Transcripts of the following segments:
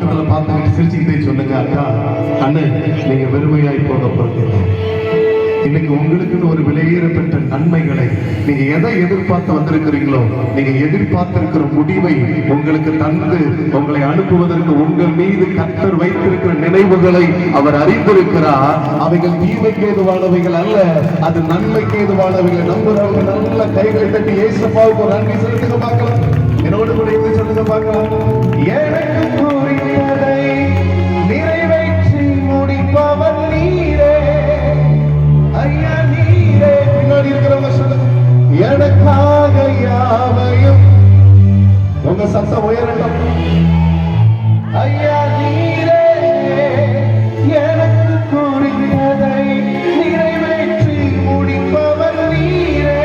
பக்கத்துல பார்த்து சிரிச்சுக்கிட்டே சொல்லுங்க, அக்கா அண்ணன் நீங்க வெறுமையாய் போக போறீங்க. இன்னைக்கு உங்களுக்குன்னு ஒரு விலையேறப்பட்ட நன்மைகளை நீங்க எதை எதிர்பார்த்து வந்திருக்கிறீங்களோ, நீங்க எதிர்பார்த்திருக்கிற முடிவை உங்களுக்கு தந்து உங்களை அனுப்புவதற்கு உங்கள் மீது கர்த்தர் வைத்திருக்கிற நினைவுகளை அவர் அறிந்திருக்கிறார். அவைகள் தீமைக்கு ஏதுவானவைகள் அல்ல, அது நன்மைக்கு ஏதுவானவைகள். நம்புறவங்க நல்ல கைகளை தட்டி ஏசப்பாவுக்கு ஒரு நன்றி செலுத்துங்க பார்க்கலாம். என்னோடு கூட இருந்து சொல்லுங்க பார்க்கலாம். எனக்கு குறித்ததை நிறைவேற்றி முடிப்பவர் நீரே ஐயா நீரே. பின்னாடி இருக்கிறவங்க சொல்லுங்க, எனக்காக யாவையும். உங்க சத்தம் உயரட்டும். ஐயா நீரே எனக்கு குறித்ததை நிறைவேற்றி முடிப்பவர் நீரே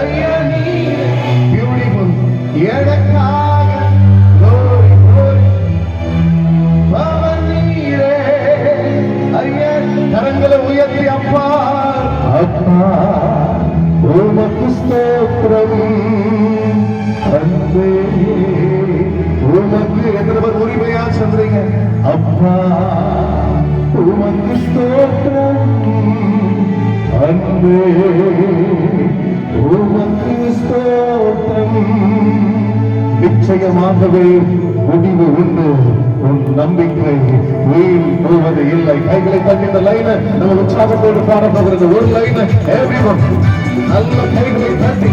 ஐயா நீரே. பியூட்டிஃபுல். எனக்காக பவர் நீரே ஐயா. கரங்களை உயர்த்தி அப்பா அப்பா உமக்கு ஸ்தோத்திரம் அன்பே. உமக்கு எத்தனை உரிமையா சொல்றீங்க? அப்பா உமக்கு ஸ்தோத்திரம் அன்பே, உமக்கு ஸ்தோத்திரம். நிச்சயமாகவே முடிவு உண்டு. உன் நம்பிக்கை வீண் போவது இல்லை. கைகளை தட்டி இந்த லைனை நம்ம உற்சாகத்தோடு பாடப்படுகிறது. ஒரு லைனை எவ்ரிவன் நல்ல கைகளை தட்டி.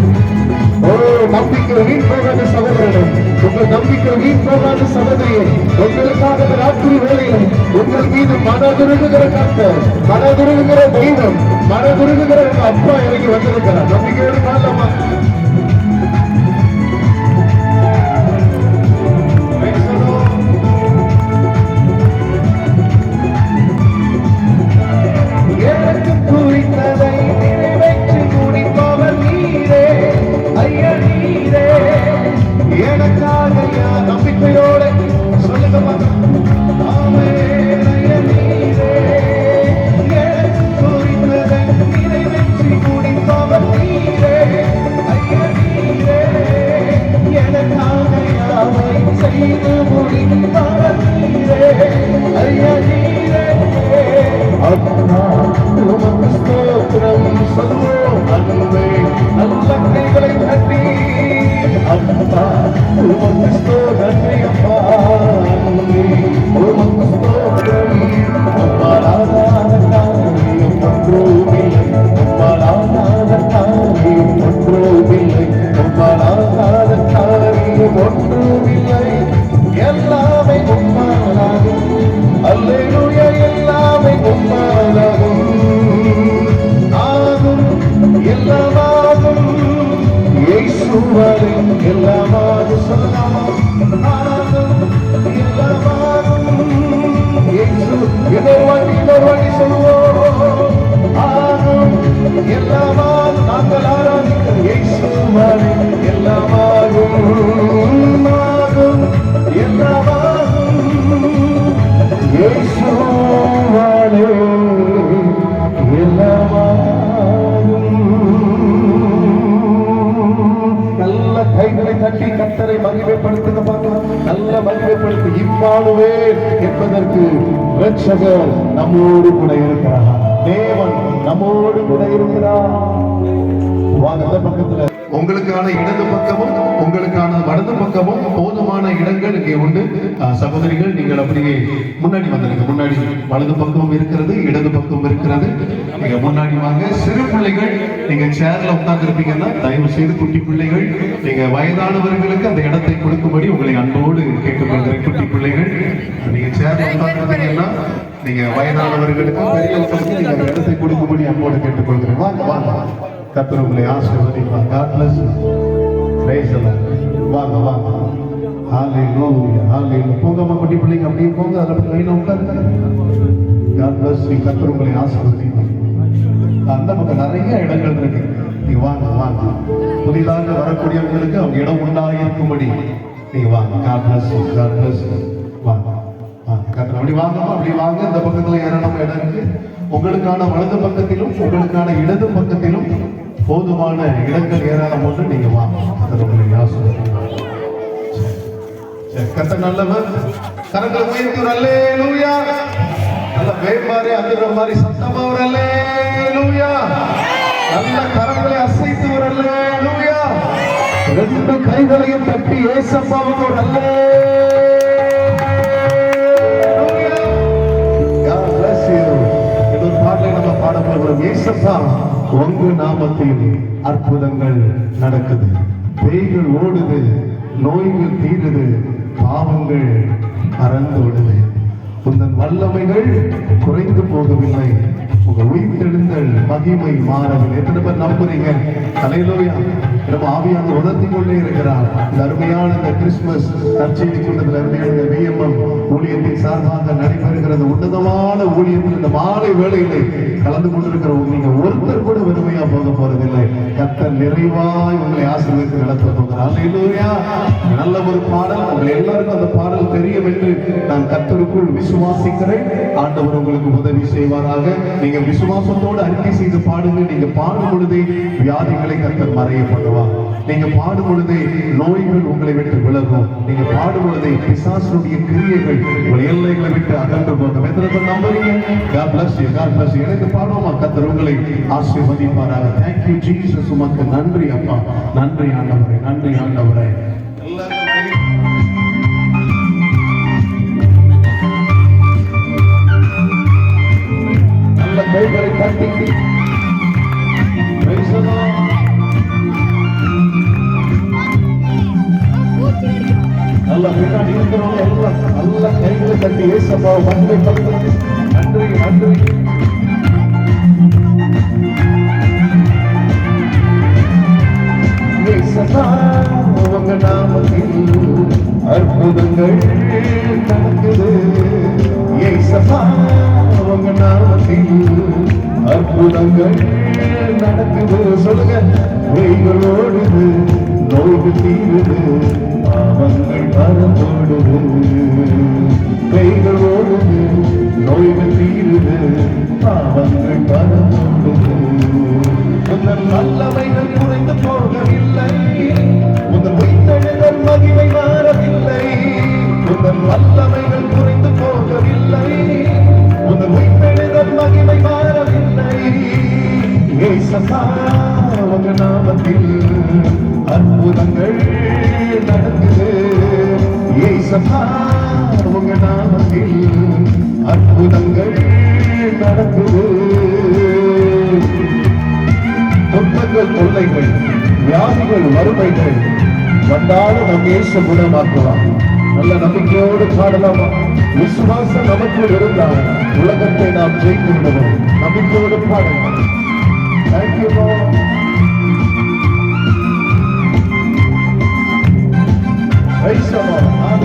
நம்பிக்கை வீண் போகாத சகோதரனே, உங்கள் நம்பிக்கை வீண் போகாத சகோதரியே, உங்களுக்காக ராத்திரி வேளையில் உங்கள் மீது மனதுருகுகிற கர்த்தர், மனதுருகுகிற தெய்வம், மனதுருகுகிற அப்பா இறங்கி வந்திருக்கிறார். நம்பிக்கையோடு பாடலாமா? தட்டி கர்த்தரை மகிமைப்படுத்துங்க பார்க்கலாம். நல்ல மகிமைப்படுத்து. இம்மானுவேல் என்பதற்கு இரட்சகர் நம்மோடு கூட இருக்கிறார். தேவன் நம்மோடு கூட இருக்கிறார். வாங்க பக்கத்துல உங்களுக்கான இடது பக்கமும் உங்களுக்கான வலது பக்கமும் போதுமான இடங்கள் இங்கே உண்டு. சகோதரிகள் நீங்கள் அப்படியே முன்னாடி வந்துருங்க. முன்னாடி வலது பக்கம் இருக்கிறது, இடது பக்கம் இருக்கிறது. நீங்க முன்னாடி வாங்க. சிறு பிள்ளைகள் நீங்க சேர்ல உட்கார்ந்து இருப்பீங்கன்னா தயவு செய்து குட்டி பிள்ளைகள் நீங்க வயதானவர்களுக்கு அந்த இடத்தை கொடுக்கும்படி உங்களை அன்போடு கேட்டுக்கொள்கிறேன். குட்டி பிள்ளைகள் நீங்க சேர்ல உட்கார்ந்துருந்தீங்கன்னா நீங்க வயதானவர்களுக்கு பெரியவர்களுக்கு நீங்க அந்த இடத்தை கொடுக்கும்படி அன்போடு கேட்டுக்கொள்கிறேன். வாங்க வாங்க. கர்த்தர் உங்களை ஆசீர்வதிப்பார். God bless you. Praise the Lord. வாங்க வாங்க. ஹalleluya ஹalleluya. போங்கம்மா குட்டி பிள்ளைங்க அப்படியே போங்க. அதுல லைனா உட்காருங்க. God bless you. கர்த்தர் உங்களை ஆசீர்வதிப்பார். அந்த பக்கம் நிறைய இடங்கள் இருக்கு. நீ வாங்க வாங்க. புதிதாக வரக்கூடியவங்களுக்கு அவங்க இடம் உண்டாயிருக்கும்படி நீ வாங்க. God bless you. God bless you. வாங்க வாங்க. கர்த்தர் அப்படி வாங்க அப்படி வாங்க. இந்த பக்கத்துல ஏராளமான இடம் இருக்கு. உங்களுக்கான வலது பக்கத்திலும் உங்களுக்கான இடது பக்கத்திலும் போதுமான இடங்கள் ஏராளம் ஒன்று. நீங்க வாங்க. கர்த்தர் நல்லவர். கரங்களை உயர்த்தி ஒரு அல்லேலூயா. நல்ல வேமாரி அதிர மாதிரி சத்தமா ஒரு அல்லேலூயா. நல்ல கரங்களை அசைத்து ஒரு அல்லேலூயா. ரெண்டு கைகளையும் தட்டி ஏசப்பாவுக்கு ஒரு அல்லேலூயா. God bless you. இது ஒரு பாடலை நம்ம பாட போகிறோம். ஏசப்பா உங்க நாமத்தில் அற்புதங்கள் நடக்குது, பேய்கள் ஓடுது, நோய்கள் தீருது, பாவங்கள் பறந்தோடுது. உந்தன் வல்லமைகள் குறைந்து போகவில்லை, உங்க உயிர்த்தெழுந்தல் மகிமை மாறவில்லை. எத்தனை பேர் நம்புறீங்க? அல்லேலூயா. நம்ம ஆவியான உணர்த்தி கொண்டே இருக்கிறார். இந்த அருமையான இந்த கிறிஸ்துமஸ் நற்செய்தி கூட்டத்தில் அருமையான விஎம்எம் ஊழியத்தின் சார்பாக நடைபெறுகிற உன்னதமான ஊழியத்தில் இந்த மாலை வேளையிலே கலந்து கொண்டிருக்கிற நீங்க ஒருத்தர் கூட வெறுமையா போக போறதில்லை. கர்த்தர் நிறைவாய் உங்களை ஆசீர்வதித்து நடத்த போகிறார். அல்லேலூயா. நல்ல ஒரு பாடல், உங்கள் எல்லாருக்கும் அந்த பாடல் தெரியும் என்று நான் கர்த்தருக்குள் விசுவாசிக்கிறேன். ஆண்டவர் உங்களுக்கு உதவி செய்வாராக. நீங்க விசுவாசத்தோடு அறிக்கை செய்து பாடுங்க. நீங்க பாடும் பொழுதே வியாதிகளை கர்த்தர் மறைய பண்ணுவார். நீங்க பாடும் பொழுதே நோய்கள் உங்களை விட்டு விலகும். நீங்க பாடும் பொழுதே பிசாசுடைய கிரியைகள் உங்கள் எல்லைகளை விட்டு அகன்று போகும். எத்தனை பேர் நம்புறீங்க? God bless you. God bless you. எனக்கு பாடுவோமா? கர்த்தர் உங்களை ஆசீர்வதிப்பாராக. Thank you Jesus. உமக்கு நன்றி அப்பா, நன்றி ஆண்டவரே, நன்றி ஆண்டவரே. நல்ல கைகளை தட்டி நல்ல பின்னாடி இருக்கிறவங்க எல்லாம் நல்ல கைகளை தட்டி ஏசப்பா நன்றி நன்றி நன்றி. ஏசப்பா உங்க நாமத்தில் அற்புதங்கள் நடக்குது. ஏசப்பா உங்க நாமத்தில் அற்புதங்கள் நடக்குது. சொல்லுங்க. பேய்கள் ஓடுது, நோய்கள் தீருது, பாவங்கள் பறந்தோடுது. பேய்கள் ஓடுது, நோய்கள் தீருது, பாவங்கள் பறந்தோடுது. உங்கள் வல்லமைகள் குறைந்து போகவில்லை, உங்கள் உயிர்த்தெழுதல் மகிமை மாறவில்லை. உங்கள் வல்லமைகள் குறைந்து போகவில்லை, உங்கள் உயிர்த்தெழுதல் மகிமை மாறவில்லை. ஏசப்பா உங்க நாமத்தில் அற்புதங்கள் நடக்குது. ஏசப்பா உங்க நாமத்தில் அற்புதங்கள் நடக்குது. துன்பங்கள், தொல்லைகள், வியாதிகள், வறுமைகள் வந்தாலும் நம் இயேசு குணமாக்குவார். நல்ல நம்பிக்கையோடு பாடலாமா? விசுவாசம் நமக்குள் இருந்தால் உலகத்தை நாம் ஜெயித்து விடுவோம். நம்பிக்கையோடு பாடலாம். Thank you Lord. Praise the Lord.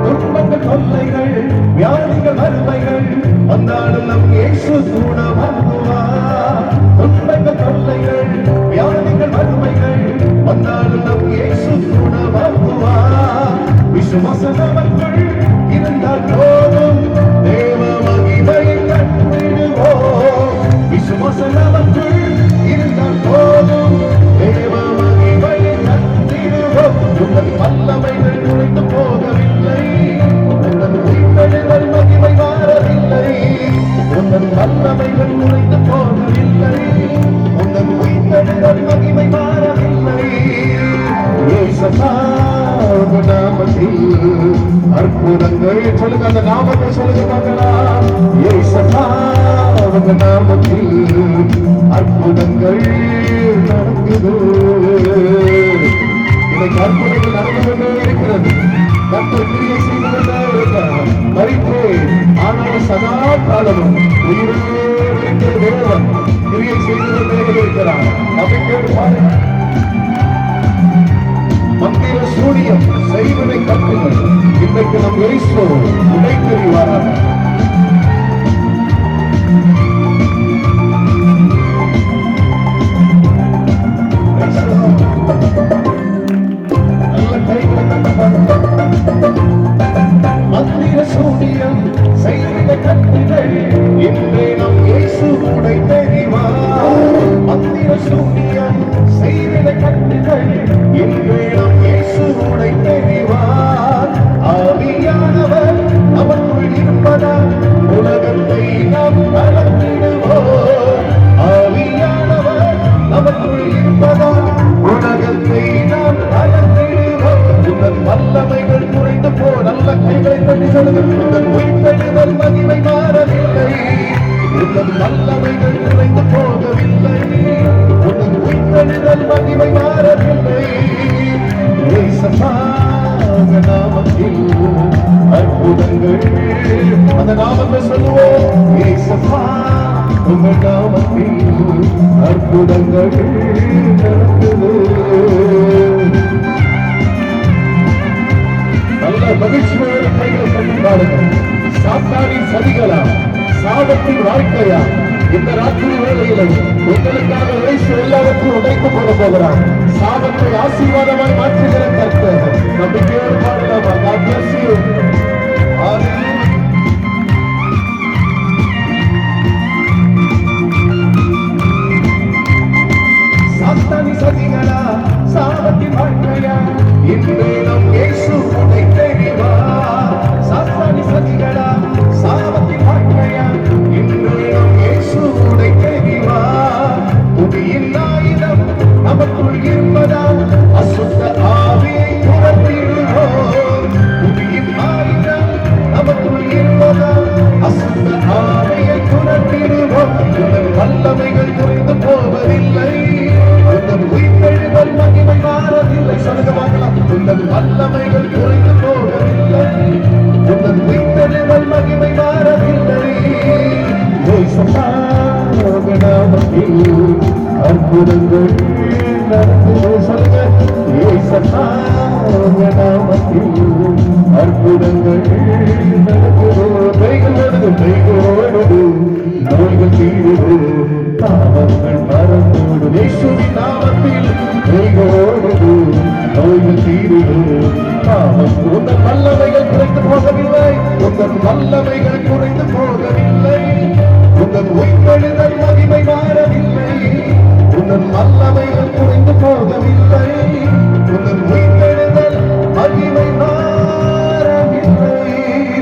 துன்பங்கள், தொல்லைகள், வியாதிகள், வறுமைகள் வந்தாலும் நம் இயேசு கூட வருவார். துன்பங்கள், தொல்லைகள், வியாதிகள், வறுமைகள் வந்தாலும் நம் இயேசு கூட வருவார். விசுவாசம் நமக்குள் இருந்தால் போதும், தேவ மகிமையை கண்டிடுவோம். விசுவாசம் நமக்குள் இருந்தால் போதும், தேவ மகிமையை கண்டிடுவோம். உங்கள் வல்லமைகள் குறைந்து போகவில்லை, உங்கள் உயிர்த்தெழுதல் மகிமை மாறவில்லை. உங்கள் வல்லமைகள் குறைந்து போகவில்லை, உங்கள் உயிர்த்தெழுதல் மகிமை மாறவில்லை. ஏசப்பா உங்க நாமத்தில் அற்புதங்கள் சொல்லுங்க. அந்த நாமத்தை சொல்லுங்க பார்க்கலாம். ஏசப்பா உங்க நாமத்தில் அற்புதங்கள் நடக்குது. இன்னைக்கு அற்புதங்கள் நடந்து கொண்டே இருக்கிறது. கர்த்தர் கிரியை செய்து கொண்டே இருக்கிறார். மரித்தேன் ஆனால் சதா காலமும் உயிரோடு இருக்கிற தேவன் கிரியை செய்து கொண்டே இருக்கிறார். நம்பிக்கையோடு பாருங்க. மந்திர சூனியம் செய்வனை கட்டுங்கள். இன்றைக்கு நம் இயேசு உடை தெரிவாராக. நல்ல கைகளை மந்திர சூனியம் செய்வனை கட்டுங்கள். இன்றே நம் இயேசு உடை தெரிவார். மந்திர சூனியம் செய்வனை கட்டுங்கள். இன்றே வல்லமைகள் குறைந்து போகவில்லை, உனது உயிர்த்தெழுதல் மகிமை மாறவில்லை. இயேசப்பா நாமத்தில் அற்புதங்கள், அந்த நாமத்தை சொல்லுவோம். இயேசப்பா உங்க நாமத்தில் அற்புதங்கள் நடக்குது. நல்ல மகிழ்ச்சியோட கைகளை கட்டி பாருங்க. சாத்தானின் சதிகளா, சாபத்தின் வாழ்க்கையா, இந்த ராத்திரி வேளையில உங்களுக்காக இயேசு எல்லாவற்றையும் உடைத்து போட போகிறார். சாபத்தை ஆசீர்வாதமாய் மாற்றுகிற கர்த்தர். நம்பிக்கையோடு பாடலாமா? God bless you. சாத்தானி சதிகளா, சாபத்தின் வாழ்க்கையா, இன்று நம் இயேசு உடைத்தெறிவா. சாத்தானி சதிகளா, சாபத்தின் வாழ்க்கையா, இன்று நம் இயேசு உடைத்தெறிவா. புதியின் ஆயுதம் நமக்குள் இருப்பதால் அசுத்த ஆவியை துரத்திடுவோம். புதியின் ஆயுதம் நமக்குள் இருப்பதால் அசுத்த ஆவியை துரத்திடுவோம். உங்கள் வல்லமைகள் குறைந்து போவதில்லை, உங்கள் உயிர்த்தெழுதல் மகிமை மாறவில்லை. சொல்லுங்க பார்க்கலாம். உங்கள் வல்லமைகள் குறைந்து போவதில்லை, உங்கள் உயிர்த்தெழுதல் மகிமை மாறவில்லை. அற்புதங்கள் நடக்குது. சொல்லுங்க. அற்புதங்கள் நடக்குது. கைகள் ஓடுது, கைகள் ஓடுது, நோய்கள் தீருது, பாவங்கள் மறந்தோடு. இயேசுவின் நாமத்தில் கைகள் ஓடுது, நோய்கள் தீருது, பாவம். உங்கள் வல்லமைகள் குறைந்து போகவில்லை, உங்கள் வல்லமைகள் குறைந்து போகவில்லை, உங்கள் உயிர்த்தெழுதல் மகிமை மாறவில்லை, உங்கள் வல்லமைகள் குறைந்து போகவில்லை, உங்கள் உயிர்த்தெழுதல் மகிமை மாறவில்லை.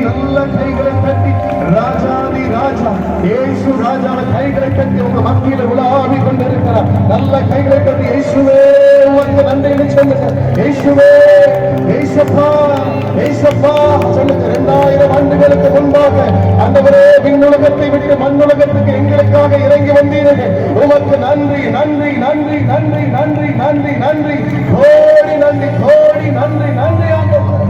நல்ல கைகளை கட்டி ராஜாதி ராஜா இயேசு ராஜாவை கைகளை கட்டி உங்க மத்தியில உலாவி கொண்டிருக்கிறார். நல்ல கைகளை கட்டி இயேசுவே உனக்கு நன்றின்னு சொல்லுங்க. இயேசுவே, இயேசப்பா, இயேசப்பா சொல்லுங்க. 2000 ஆண்டுகளுக்கு முன்பாக ஆண்டவரே விண்ணுலகத்தை விட்டு மண்ணுலகத்துக்கு எங்களுக்காக இறங்கி வந்தீர்கள். உமக்கு நன்றி, நன்றி, நன்றி, நன்றி, நன்றி, நன்றி, நன்றி, கோடி நன்றி, கோடி நன்றி, நன்றி. ஆண்டவரே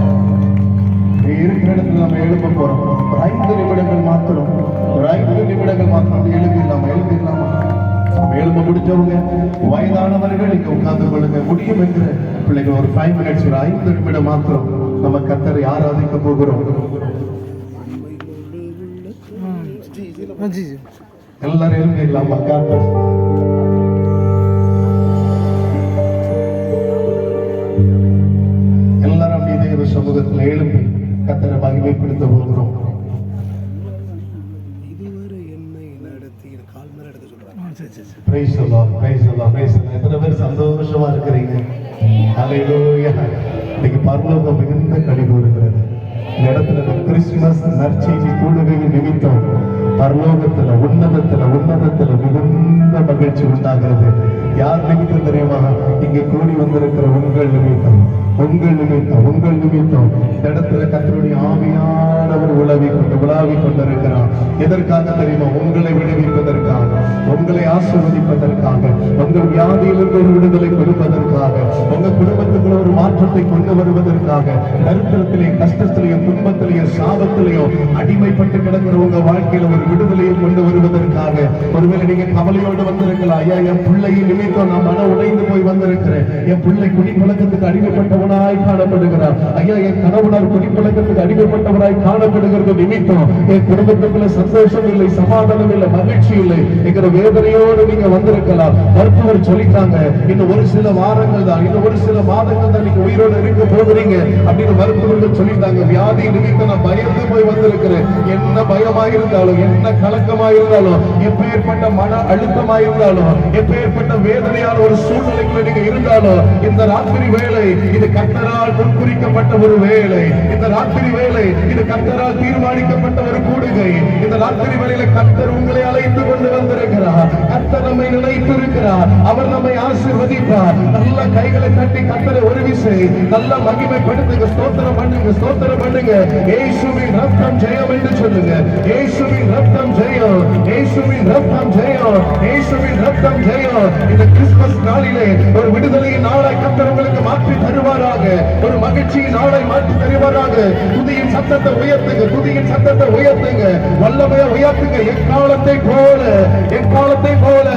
இருக்கிற இடத்துல நம்ம எழுப்ப போறோம். ஒரு 5 நிமிடங்கள் மாத்திரம், ஒரு 5 நிமிடங்கள் மாத்திரம் எழுதிடலாமா? எழுதிடலாமா? எழுப்ப முடிஞ்சவங்க, வயதானவர்கள் இங்க உட்கார்ந்து கொள்ளுங்க. முடியும் என்கிற பிள்ளைகள் ஒரு 5 மினிட்ஸ், ஒரு 5 நிமிடம் மாத்திரம் நம்ம கர்த்தரை ஆராதிக்க போகிறோம். எல்லாரும் எழுதிடலாமா? எல்லாரும் அப்படி தேவ சமூகத்தில் எழுப்பி கர்த்தரை மகிமைப்படுத்த போகிறோம். Praise the Lord, praise the Lord, praise the Lord. எத்தனை பேர் சந்தோஷமா இருக்கிறீங்க? ஹல்லேலூயா. இன்னைக்கு பரலோகம் மிகுந்த களி கூறுகிறது. இந்த இடத்துல கிறிஸ்துமஸ் நற்செய்தி கூடுகையின் நிமித்தம் பரலோகத்துல உன்னதத்துல மிகுந்த மகிழ்ச்சி உண்டாகிறது. யார் நிமித்தம் தெரியுமா? இங்கே கூடி வந்திருக்கிற உங்கள் நிமித்தம், உங்கள் நிமித்தம், உங்கள் நிமித்தம். இந்த இடத்துல கர்த்தருடைய ஆவியானவர் உலாவி கொண்டிருக்கிறார். எதற்காக தெரியுமா? உங்களை விடுவிப்பதற்காக, உங்களை ஆசீர்வதிப்பதற்காக, உங்கள் வியாதியிலிருந்து ஒரு விடுதலை கொடுப்பதற்காக, உங்க குடும்பத்துக்குள்ள ஒரு மாற்றத்தை கொண்டு வருவதற்காக, தரித்திரத்திலே, கஷ்டத்திலேயும், துன்பத்திலேயும், சாபத்திலேயும் அடிமைப்பட்டு கிடக்கிற உங்க வாழ்க்கையில ஒரு விடுதலையை கொண்டு வருவதற்காக. ஒருவேளை நீங்க கவலையோடு வந்திருக்கலாம். ஐயா, என் பிள்ளையின் நிமித்தம் நான் மன உடைந்து போய் வந்திருக்கிறேன். என் பிள்ளை குடிப்பழக்கத்துக்கு அடிமைப்பட்டவனாய் காணப்படுகிறார். ஐயா, என் கணவனார் குடிப்பழக்கத்துக்கு அடிமைப்பட்டவராய் காணப்படுகிறது நிமித்தம் என் குடும்பத்துக்குள்ள சந்தோஷம் இல்லை, சமாதானம் இல்லை, மகிழ்ச்சி இல்லை என்கிற வேதனையோடு நீங்க வந்திருக்கலாம். மருத்துவர் சொல்லிட்டாங்க, இன்னும் ஒரு சில வாரங்கள் தான், இன்னும் ஒரு சில மாதங்கள் தான் நீங்க உயிரோடு இருக்க போகிறீங்க அப்படின்னு மருத்துவர்கள் சொல்லிட்டாங்க. வியாதி நிமித்தம் நான் பயந்து போய் வந்திருக்கிறேன். என்ன பயமாயிருந்தாலும், என்ன கலக்கமாயிருந்தாலும், எப்பேற்பட்ட மன அழுத்தமாயிருந்தாலும், எப்பேற்பட்ட வேதனையான ஒரு சூழ்நிலைக்குள்ள நீங்க இருந்தாலும், இந்த ராத்திரி வேளை இது கர்த்தரால் முன்குறிக்கப்பட்ட ஒரு வேலை, இந்த ராத்திரி வேலை இது கர்த்தரால் தீர்மானிக்கப்பட்ட ஒரு கூடுகை. இந்த ராத்திரி வேளையில கர்த்தர் உங்களை அழைத்து கொண்டு வந்திருக்கிறார். கர்த்தர் நம்மை நினைத்திருக்கிறார். அவர் நம்மை ஆசீர்வதிப்பார். நல்ல கைகளை தட்டி கர்த்தரை ஒரு விசை நல்ல மகிமைப்படுத்துங்க. ஸ்தோத்திரம் பண்ணுங்க, ஸ்தோத்திரம் பண்ணுங்க. இயேசுவின் ரத்தம் ஜெயம் என்று சொல்லுங்க. இயேசுவின் ரத்தம் ஜெயம், இயேசுவின் ரத்தம் ஜெயம், இயேசுவின் ரத்தம் ஜெயம். இந்த கிறிஸ்துமஸ் நாளிலே ஒரு விடுதலையின் நாளை கர்த்தர் உங்களுக்கு மாற்றி தருவாராக. ஒரு மகிழ்ச்சியின் நாளை மாற்றி தருவாராக. துதியின் சத்தத்தை உயர்த்துங்க, துதியின் சத்தத்தை உயர்த்துங்க, வல்லமையை உயர்த்துங்க. எக்காலத்தை போல, எக்காலத்தை போல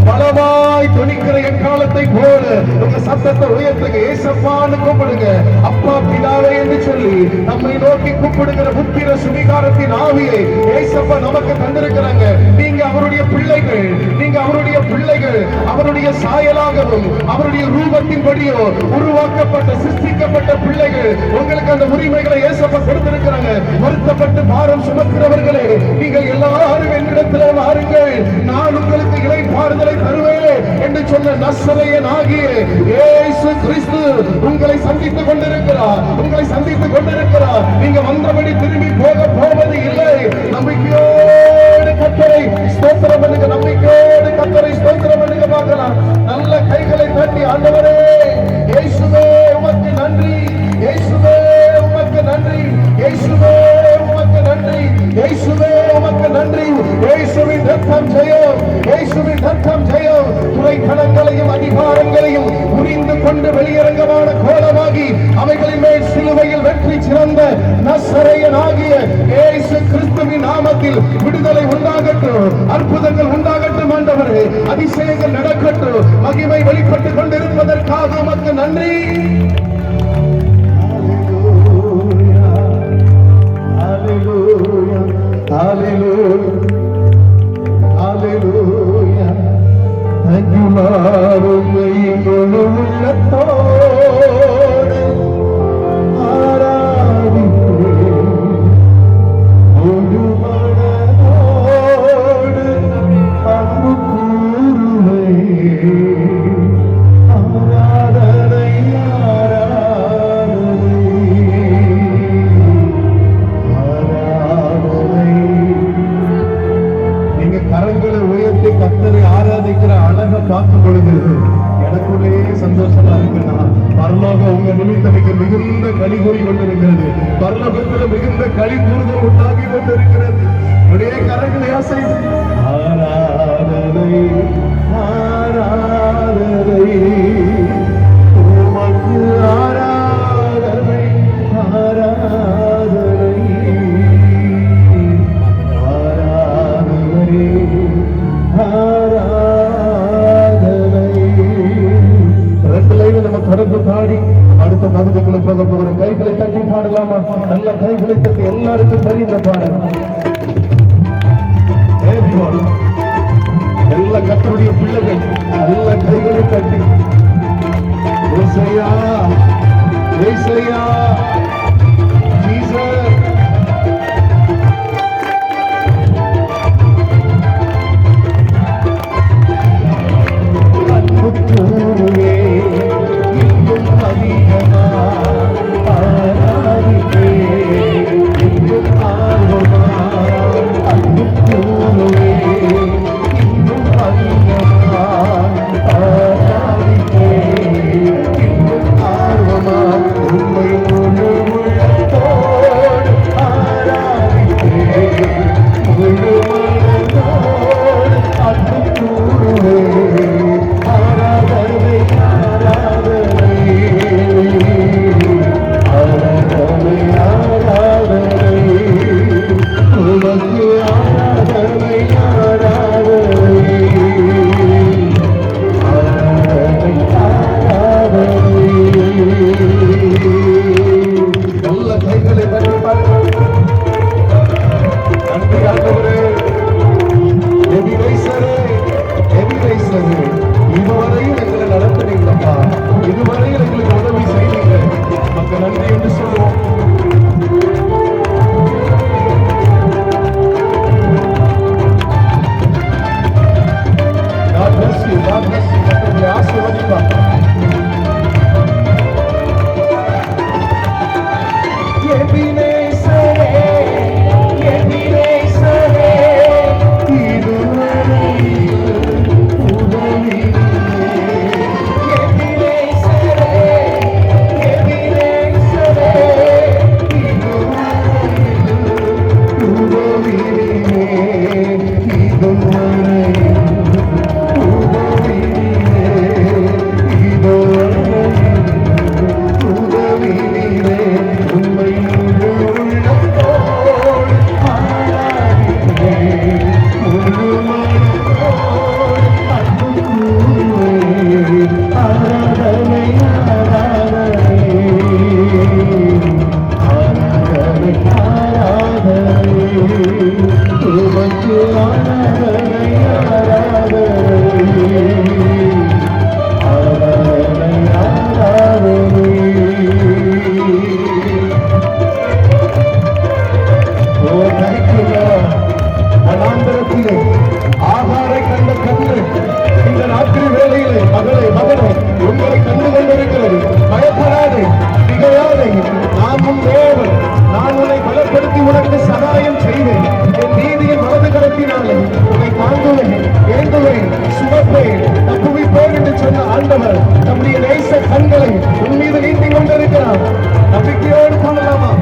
பலமாய் துணிக்கிற எக்காலத்தை போல உங்க சத்தத்தை உயர்த்துங்க. ஏசப்பான்னு கூப்பிடுங்க. அப்பா பிதாவே என்று சொல்லி நம்மை நோக்கி கூப்பிடுகிற புத்திர சுவிகாரத்தின் ஆவியை ஏசப்பா நமக்கு தந்திருக்கிறாங்க. நீங்க அவருடைய பிள்ளைகள், நீங்க அவருடைய பிள்ளைகள். அவருடைய சாயலாகவும் அவருடைய ரூபத்தின்படியோ உருவாக்கப்பட்ட சிருஷ்டிக்கப்பட்ட பிள்ளைகள். உங்களுக்கு அந்த உரிமைகளை ஏசப்பா கொடுத்திருக்கிறாங்க. வருத்தப்பட்டு பாரம் சுமக்கிறவர்களே, நீங்கள் எல்லாரும் என்னிடத்திலே வாருங்கள், நான் உங்களுக்கு இளைப்பாறுதலை தருவேன் என்று சொன்ன நசரேயன் ஆகிய இயேசு கிறிஸ்து உங்களை சந்தித்துக் கொண்டிருக்கிறார், உங்களை சந்தித்துக் கொண்டிருக்கிறார். நீங்க வந்தபடி திரும்பி போவது இல்லை. நம்பிக்கையோடு கர்த்தரை ஸ்தோத்திரம் பண்ணுங்க, நம்பிக்கையோடு கர்த்தரை ஸ்தோத்திரம் பண்ணுங்க. பார்க்கலாம். நல்ல கைகளை தட்டி ஆண்டவரே இயேசுவே உமக்கு நன்றி, இயேசுவே உமக்கு நன்றி, இயேசுவே உமக்கு நன்றி, இயேசுவே உமக்கு நன்றி. இயேசுவின் ரத்தம் ஜெயம், இயேசுவின் ரத்தம் ஜெயம். துறைத்தனங்களையும் அதிகாரங்களையும் புரிந்து கொண்டு வெளியரங்கமான கோலமாகி அவைகளின் மேல் சிலுவையில் வெற்றி சிறந்த நசரேயன் ஆகிய இயேசு கிறிஸ்துவின் நாமத்தில் விடுதலை உண்டாகட்டும், அற்புதங்கள் உண்டாகட்டும். ஆண்டவரே அதிசயங்கள் நடக்கட்டும். மகிமை வெளிப்பட்டுக் கொண்டிருப்பதற்காக உமக்கு நன்றி. Hallelujah, hallelujah, hallelujah. Thank you, Lord. உம்மை முழு உள்ளத்தோடு ஆராதிப்பேன், முழு மனதோடு அன்பு கூறுவேன். ஆராதனை, ஆராதனை. நீங்க கரங்களை உயர்த்தி கர்த்தரை ஆராதிக்கிற அழகை பார்க்கும் பொழுது எனக்குள்ளே சந்தோஷமா இருக்குன்னா, பரலோகம் உங்க நிமித்தமைக்கு மிகுந்த களி கூறி கொண்டிருக்கிறது. பரலோகத்தில் மிகுந்த களி கூறுதல் உண்டாகி கொண்டிருக்கிறது. ஒரே கரங்களை அசைத்து ஆராதனை, ஆராதனை, உமக்கு ஆராதனை, ஆராதனை, ஆராதனை, ஆராதனை. ரெண்டு லைன் நம்ம தொடர்ந்து பாடி அடுத்த பகுதிக்குள்ள போக போகிறோம். கைகளை தட்டி பாடலாமா? நல்ல கைகளை தட்டி எல்லாருக்கும் தெரிந்த பாடல். எல்லா கர்த்தருடைய பிள்ளைகள் நல்ல கைகளை தட்டி ஏசையா, ஏசையா, ஜீசஸ். அன்பு கூறுவே இன்னும் அதிகமா ஆராதிப்பே, இன்னும் ஆர்வமா அன்பு கூறுவே இன்னும் அதிகமா ஆராதிப்பே, இன்னும் ஆர்வமா உம்மை முழு கரத்தினாலே உன்னை தாங்குவேன், ஏந்துவேன், சுமப்பேன், தப்புவிப்பேன் என்று சொன்ன ஆண்டவர் நம்முடைய நேச கண்களை உன் மீது நீட்டிக் கொண்டிருக்கிறார். நம்பிக்கையோடு காணலாமா?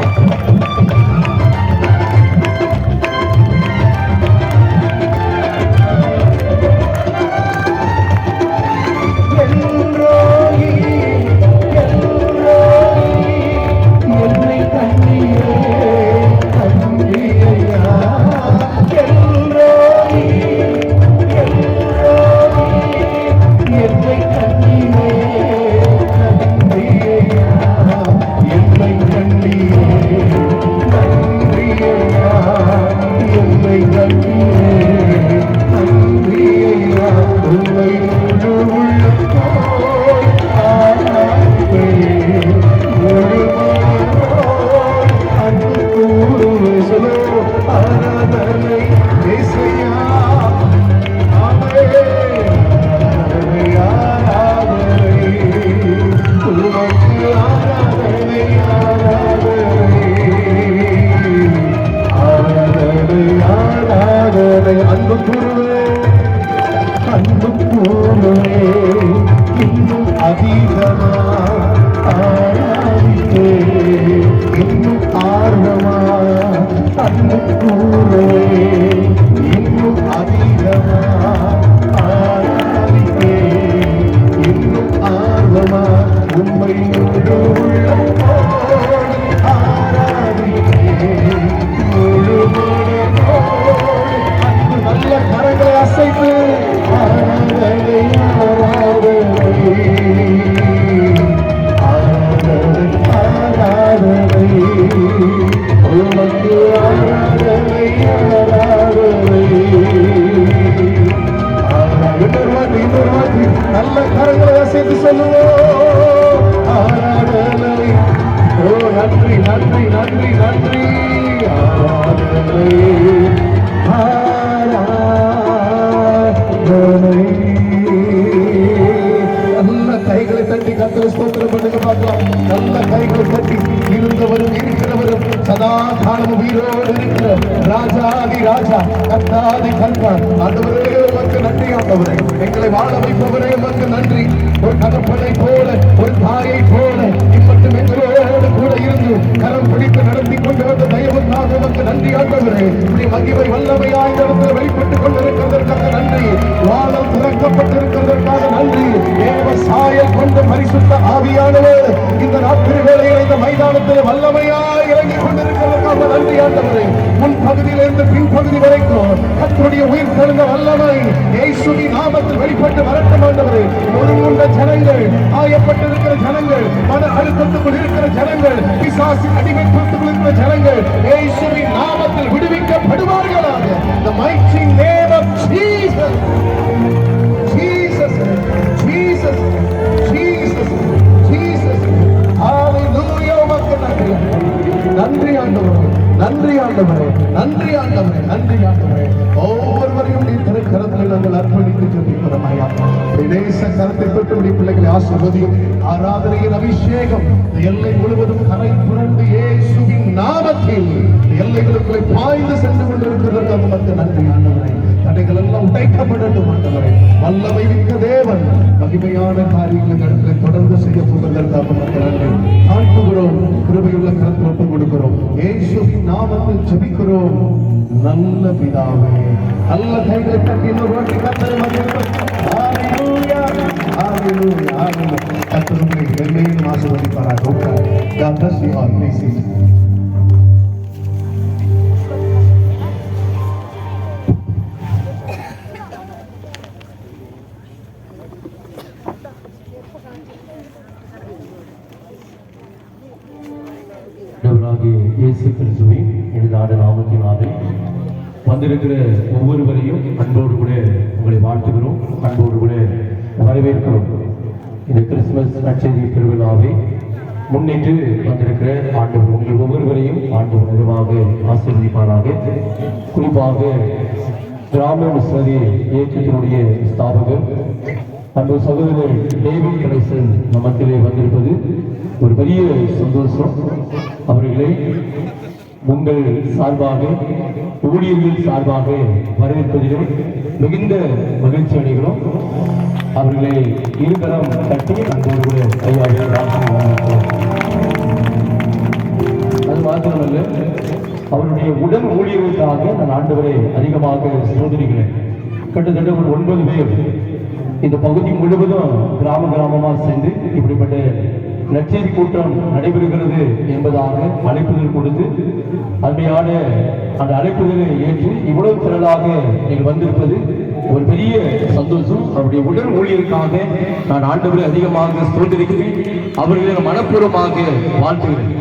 நல்ல கரங்களை அசைத்து சொல்லுவோம். ஆராதனை. ஓ நன்றி நன்றி நன்றி நன்றி. ஆராதனை ஆராதனை. நல்ல கைகளை தட்டி கர்த்தரை ஸ்தோத்திரம் பண்ணுங்க பார்க்கலாம். நல்ல கைகளை தட்டி இருந்தவரும் இருக்கிறவரும் சதா காலமும் உயிரோடு இருக்கிற ராஜாதி ராஜா கர்த்தாதி கர்த்தர் ஆண்டவரே உமக்கு நன்றி. ஆண்டவரே எங்களை வாழ வைப்பவரே உமக்கு நன்றி. ஒரு தகப்பனை போல ஒரு தாயை போல இம்மட்டும் எங்களோடு கூட இருந்து கரம் பிடித்து நடத்தி கொண்டு வந்த தயவுக்காக உமக்கு நன்றி. ஆண்டவரே இப்படி மகிமை வல்லமையாய் இந்த இடத்தில் வெளிப்பட்டுக் கொண்டிருக்கிறதற்காக நன்றி. வானம் திறக்கப்பட்டிருக்கிறதற்காக நன்றி. தேவ சாயல் கொண்ட பரிசுத்த ஆவியானவர் இந்த ராத்திரி வேளையில் இந்த மைதானத்தில் வல்லமையாய் இறங்கி கொண்டிருக்கிறதற்காக நன்றி. ஆண்டவரே முன் பகுதியிலிருந்து பின்பகுதி வரைக்கும் கர்த்தருடைய உயிர் தெழுந்த வல்லமை இயேசுவின் நாமத்தில் வெளிப்பட்டு வரட்டும். ஆண்டவரே ஒருங்குண்ட ஜனங்கள், ஆயப்பட்டிருக்கிற ஜனங்கள், மன அழுத்தத்துக்குள் இருக்கிற ஜனங்கள், பிசாசின் அடிமைத்துவத்துக்குள் இருக்கிற ஜனங்கள் இயேசுவின் நாமத்தில் விடுவிக்கப்படுவார்களாக. The mighty name of Jesus. Jesus, Jesus, Jesus, Jesus. Hallelujah. உமக்கு நன்றி. நன்றி ஆண்டவரே, நன்றி ஆண்டவரே, நன்றி ஆண்டவரே, நன்றி ஆண்டவரே. ஒவ்வொருவரையும் நீ திருக்கரத்தில் நாங்கள் அர்ப்பணித்து ஜெபிக்கிறோம் ஐயா. நேச கரத்தை பெற்று பிள்ளைகளை ஆசீர்வதியும். ஆராதனையின் அபிஷேகம் எல்லை முழுவதும் கரை புரண்டு இயேசுவின் நாமத்தில் எல்லைகளுக்குள்ளே பாய்ந்து சென்று கொண்டிருக்கிறதற்கு உமக்கு நன்றி ஆண்டவரே. தடைகள் எல்லாம் உடைக்கப்படட்டும் ஆண்டவரே. வல்லமை மிக்க தேவன் மகிமையான காரியங்களை கடத்தில் தொடர்ந்து செய்ய போவதற்காக உமக்கு நன்றி. தாழ்த்துகிறோம், கிருபையுள்ள கரத்தில் ஒப்புக் கொடுக்கிறோம். இயேசுவின் நாமத்தில் ஜெபிக்கிறோம் நல்ல பிதாவே. நல்ல கைகளை தட்டி இன்னொரு வாட்டி கர்த்தரை மகிழ்வோம். ஹalleluya ஹalleluya ஹalleluya. கர்த்தர் உங்களை மேன்மேலும் ஆசீர்வதிப்பாராக. God bless you all. Please sit. இயேசு கிறிஸ்துவின் எளிதான நாமத்தினாலே வந்திருக்கிற ஒவ்வொருவரையும் அன்போடு கூட உங்களை வாழ்த்துகிறோம், அன்போடு கூட வரவேற்கிறோம். இந்த கிறிஸ்துமஸ் நற்செய்தி திருவிழாவை முன்னிட்டு வந்திருக்கிற ஆண்டவர் உங்கள் ஒவ்வொருவரையும் ஆண்டவர் நிறைவாக ஆசீர்வதிப்பாராக. குறிப்பாக கிராம மிஷனரி இயக்கத்தினுடைய ஸ்தாபகர் அன்பு சகோதரர் டேவிட் கணேசன் நம்மத்திலே வந்திருப்பது ஒரு பெரிய சந்தோஷம். அவர்களை உங்கள் சார்பாக ஊழியர்கள் சார்பாக வரவேற்பதிலும் மிகுந்த மகிழ்ச்சி அடைகிறோம். அவர்களை இருகரம் தட்டி அன்போடு ஐயாவை வாழ்த்துகிறோம். அது மாத்திரமல்ல, அவருடைய உடல் ஊழியர்களுக்காக நான் ஆண்டவரை அதிகமாக சோதனைகிறேன். கிட்டத்தட்ட ஒரு 9 பேர் இந்த பகுதி முழுவதும் கிராமமாக சென்று இப்படிப்பட்ட நற்செய்தி கூட்டம் நடைபெறுகிறது என்பதாக அழைப்புதல் கொடுத்து அருமையான அந்த அழைப்புதலை ஏற்று இவ்வளவு திரளாக நீங்கள் வந்திருப்பது ஒரு பெரிய சந்தோஷம். அவருடைய உடல் ஊழியருக்காக நான் ஆண்டவரை அதிகமாக சோதனைக்கிறேன். அவர்களை மனப்பூர்வமாக வாழ்த்துகிறேன்.